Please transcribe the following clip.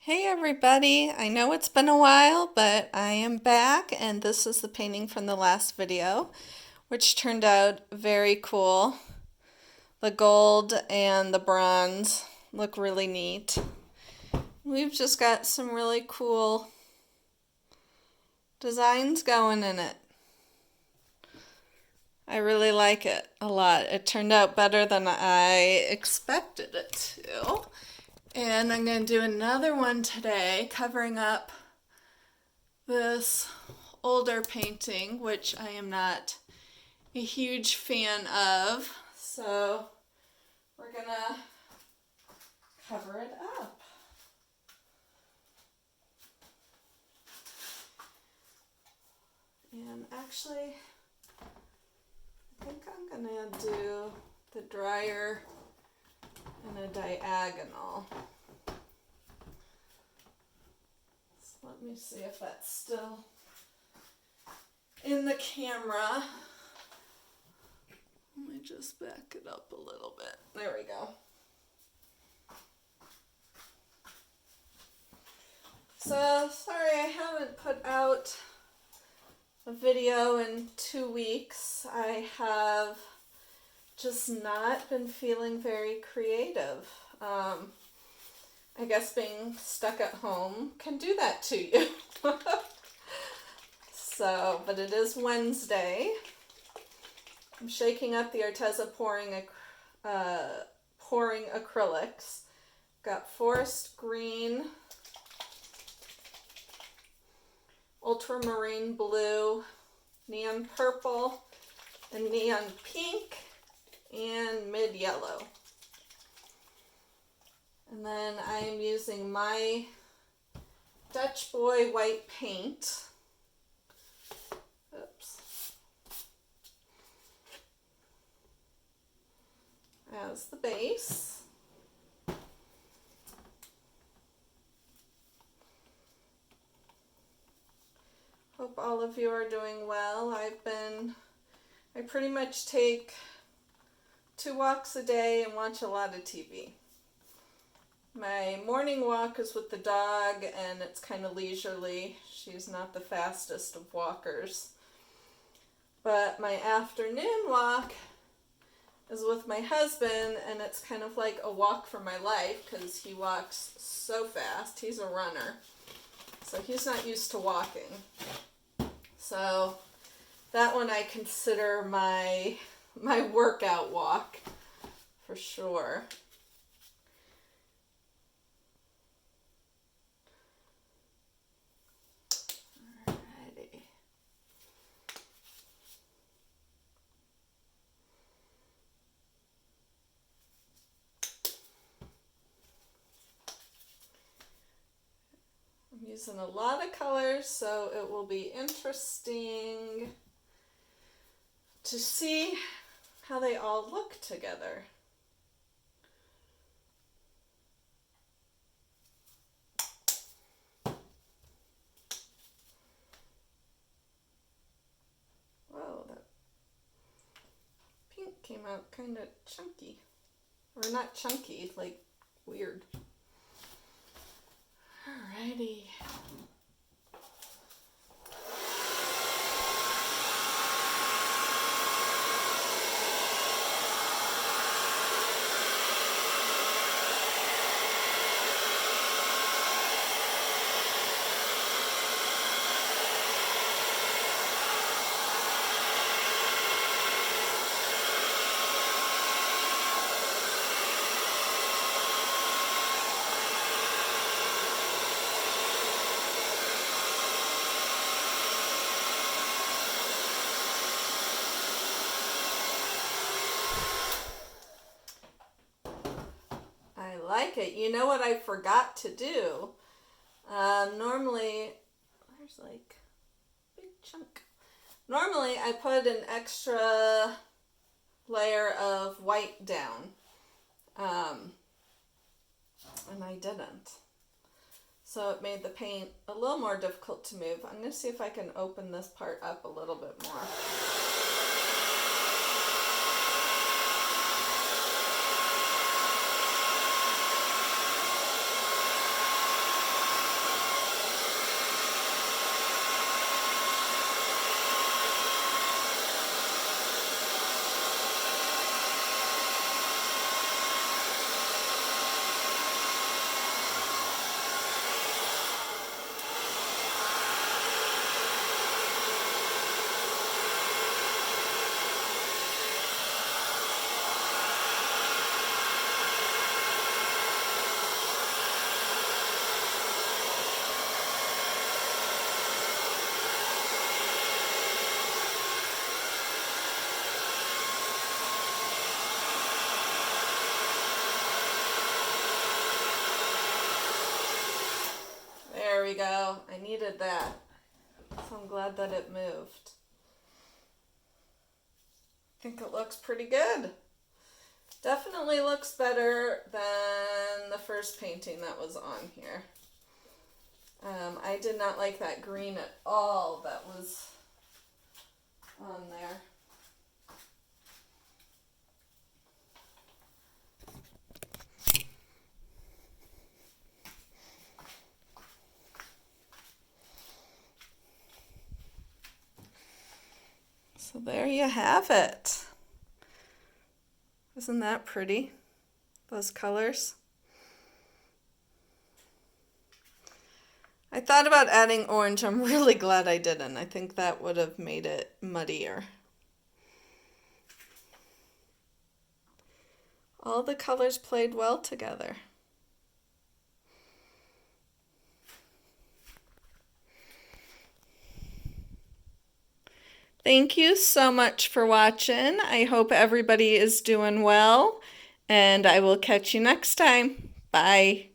Hey everybody, I know it's been a while, but I am back and this is the painting from the last video, which turned out very cool. The gold and the bronze look really neat. We've just got some really cool designs going in it. I really like it a lot. It turned out better than I expected it to. And I'm going to do another one today covering up this older painting, which I am not a huge fan of. So we're going to cover it up. And actually, I think I'm going to do the dryer in a diagonal. So let me see if that's still in the camera. Let me just back it up a little bit. There we go. So, sorry I haven't put out a video in 2 weeks. I have just not been feeling very creative. I guess being stuck at home can do that to you. So, but it is Wednesday. I'm shaking up the ARTEZA pouring acrylics. Got forest green, ultramarine blue, neon purple, and neon pink, and mid yellow. And then I am using my Dutch Boy white paint. Oops. As the base. Hope all of you are doing well. I pretty much take 2 walks a day and watch a lot of TV. My morning walk is with the dog and it's kind of leisurely. She's not the fastest of walkers. But my afternoon walk is with my husband and it's kind of like a walk for my life because he walks so fast. He's a runner. So he's not used to walking. So that one I consider my workout walk for sure. Alrighty. I'm using a lot of colors, so it will be interesting to see how they all look together. Whoa, that pink came out kind of chunky. Or not chunky, like weird. Alrighty. Like it. You know what I forgot to do? Normally, there's like a big chunk. Normally I put an extra layer of white down. And I didn't. So it made the paint a little more difficult to move. I'm going to see if I can open this part up a little bit more. There we go. I needed that. So I'm glad that it moved. I think it looks pretty good. Definitely looks better than the first painting that was on here. I did not like that green at all that was on there. So there you have it. Isn't that pretty? Those colors. I thought about adding orange. I'm really glad I didn't. I think that would have made it muddier. All the colors played well together. Thank you so much for watching. I hope everybody is doing well, and I will catch you next time. Bye.